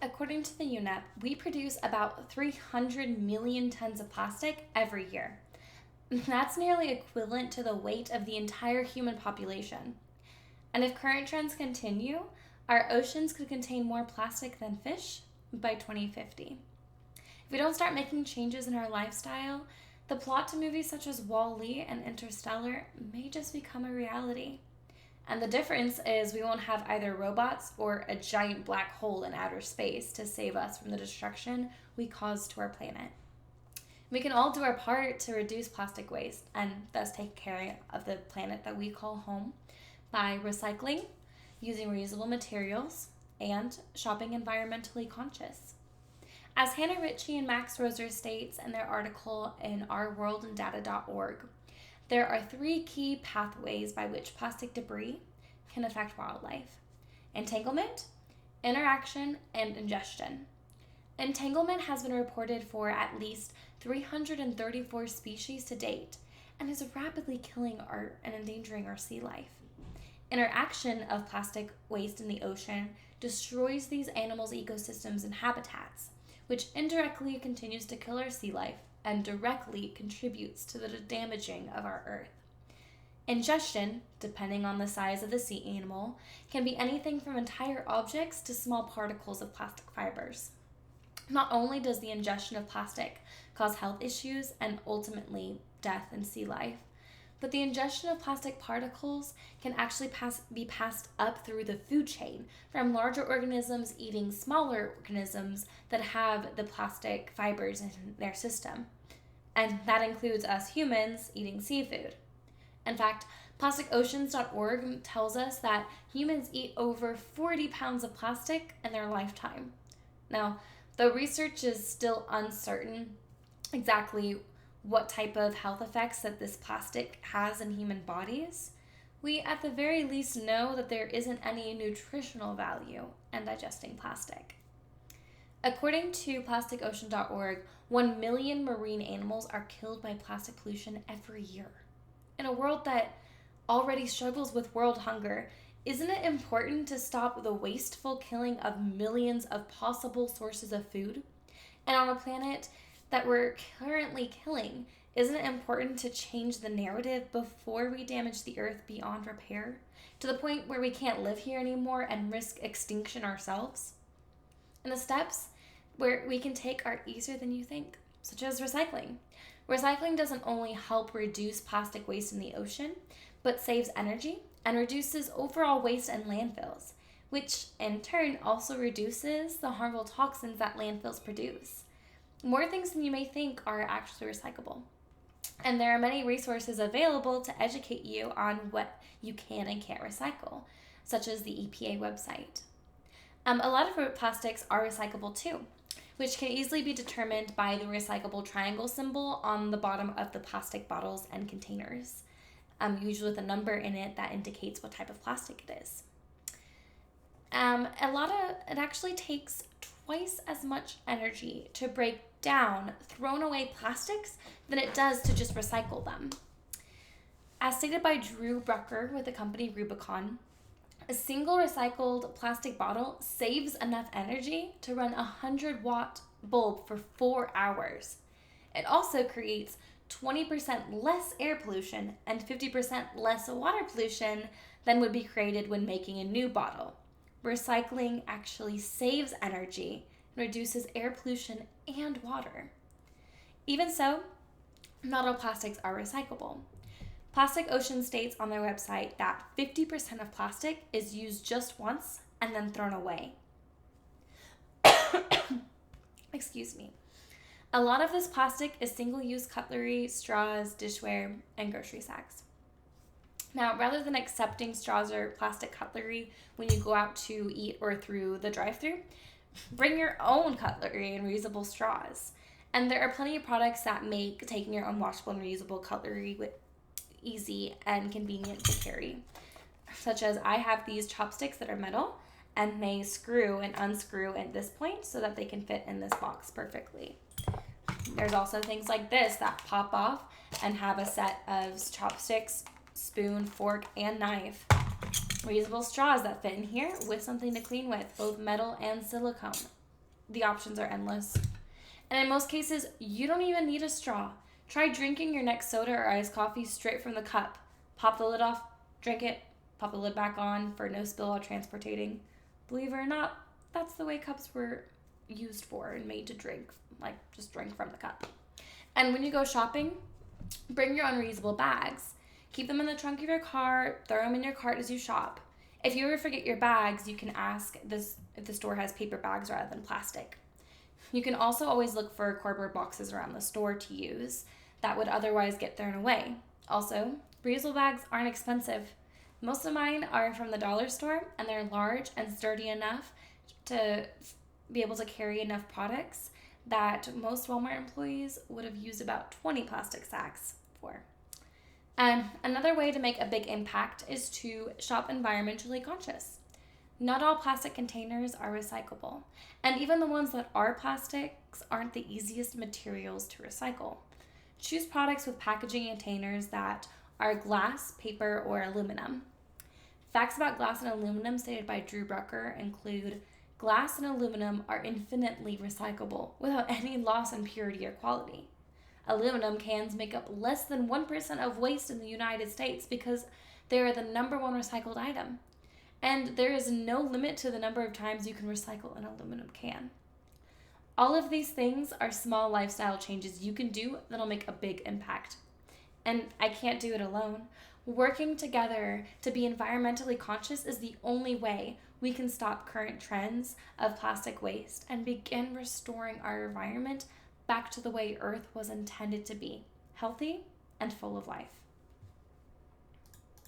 According to the UNEP, we produce about 300 million tons of plastic every year. That's nearly equivalent to the weight of the entire human population. And if current trends continue, our oceans could contain more plastic than fish by 2050. If we don't start making changes in our lifestyle, the plot to movies such as WALL-E and Interstellar may just become a reality. And the difference is we won't have either robots or a giant black hole in outer space to save us from the destruction we cause to our planet. We can all do our part to reduce plastic waste and thus take care of the planet that we call home by recycling, using reusable materials, and shopping environmentally conscious. As Hannah Ritchie and Max Roser states in their article in ourworldandData.org, there are 3 key pathways by which plastic debris can affect wildlife: entanglement, interaction, and ingestion. Entanglement has been reported for at least 334 species to date and is rapidly killing and endangering our sea life. Interaction of plastic waste in the ocean destroys these animals' ecosystems and habitats, which indirectly continues to kill our sea life and directly contributes to the damaging of our earth. Ingestion, depending on the size of the sea animal, can be anything from entire objects to small particles of plastic fibers. Not only does the ingestion of plastic cause health issues and ultimately death in sea life, but the ingestion of plastic particles can actually be passed up through the food chain from larger organisms eating smaller organisms that have the plastic fibers in their system. And that includes us humans eating seafood. In fact, PlasticOceans.org tells us that humans eat over 40 pounds of plastic in their lifetime. Now, though research is still uncertain exactly what type of health effects that this plastic has in human bodies, we at the very least know that there isn't any nutritional value in digesting plastic. According to PlasticOcean.org, 1 million marine animals are killed by plastic pollution every year. In a world that already struggles with world hunger, isn't it important to stop the wasteful killing of millions of possible sources of food? And on a planet that we're currently killing, isn't it important to change the narrative before we damage the earth beyond repair, to the point where we can't live here anymore and risk extinction ourselves? And the steps where we can take are easier than you think, such as recycling. Recycling doesn't only help reduce plastic waste in the ocean, but saves energy and reduces overall waste in landfills, which in turn also reduces the harmful toxins that landfills produce. More things than you may think are actually recyclable. And there are many resources available to educate you on what you can and can't recycle, such as the EPA website. A lot of plastics are recyclable too, which can easily be determined by the recyclable triangle symbol on the bottom of the plastic bottles and containers, usually with a number in it that indicates what type of plastic it is. It actually takes twice as much energy to break down thrown away plastics than it does to just recycle them. As stated by Drew Brucker with the company Rubicon, a single recycled plastic bottle saves enough energy to run a 100-watt bulb for 4 hours. It also creates 20% less air pollution and 50% less water pollution than would be created when making a new bottle. Recycling actually saves energy and reduces air pollution and water. Even so, not all plastics are recyclable. Plastic Ocean states on their website that 50% of plastic is used just once and then thrown away. Excuse me. A lot of this plastic is single-use cutlery, straws, dishware, and grocery sacks. Now, rather than accepting straws or plastic cutlery when you go out to eat or through the drive-thru, bring your own cutlery and reusable straws. And there are plenty of products that make taking your own washable and reusable cutlery easy and convenient to carry, such as I have these chopsticks that are metal and they screw and unscrew at this point so that they can fit in this box perfectly. There's also things like this that pop off and have a set of chopsticks, spoon, fork, and knife. Reusable straws that fit in here with something to clean with, both metal and silicone. the options are endless. And in most cases, you don't even need a straw. Try drinking your next soda or iced coffee straight from the cup. Pop the lid off, drink it, pop the lid back on for no spill while transportating. Believe it or not, that's the way cups were used for and made to drink, like just drink from the cup. And when you go shopping, bring your own reusable bags. Keep them in the trunk of your car, throw them in your cart as you shop. If you ever forget your bags, you can ask if the store has paper bags rather than plastic. You can also always look for cardboard boxes around the store to use that would otherwise get thrown away. Also, reusable bags aren't expensive. Most of mine are from the dollar store, and they're large and sturdy enough to be able to carry enough products that most Walmart employees would have used about 20 plastic sacks for. And another way to make a big impact is to shop environmentally conscious. Not all plastic containers are recyclable, and even the ones that are plastics aren't the easiest materials to recycle. Choose products with packaging containers that are glass, paper, or aluminum. Facts about glass and aluminum stated by Drew Brucker include glass and aluminum are infinitely recyclable without any loss in purity or quality. Aluminum cans make up less than 1% of waste in the United States because they are the number one recycled item. And there is no limit to the number of times you can recycle an aluminum can. All of these things are small lifestyle changes you can do that'll make a big impact. And I can't do it alone. Working together to be environmentally conscious is the only way we can stop current trends of plastic waste and begin restoring our environment back to the way Earth was intended to be, healthy and full of life.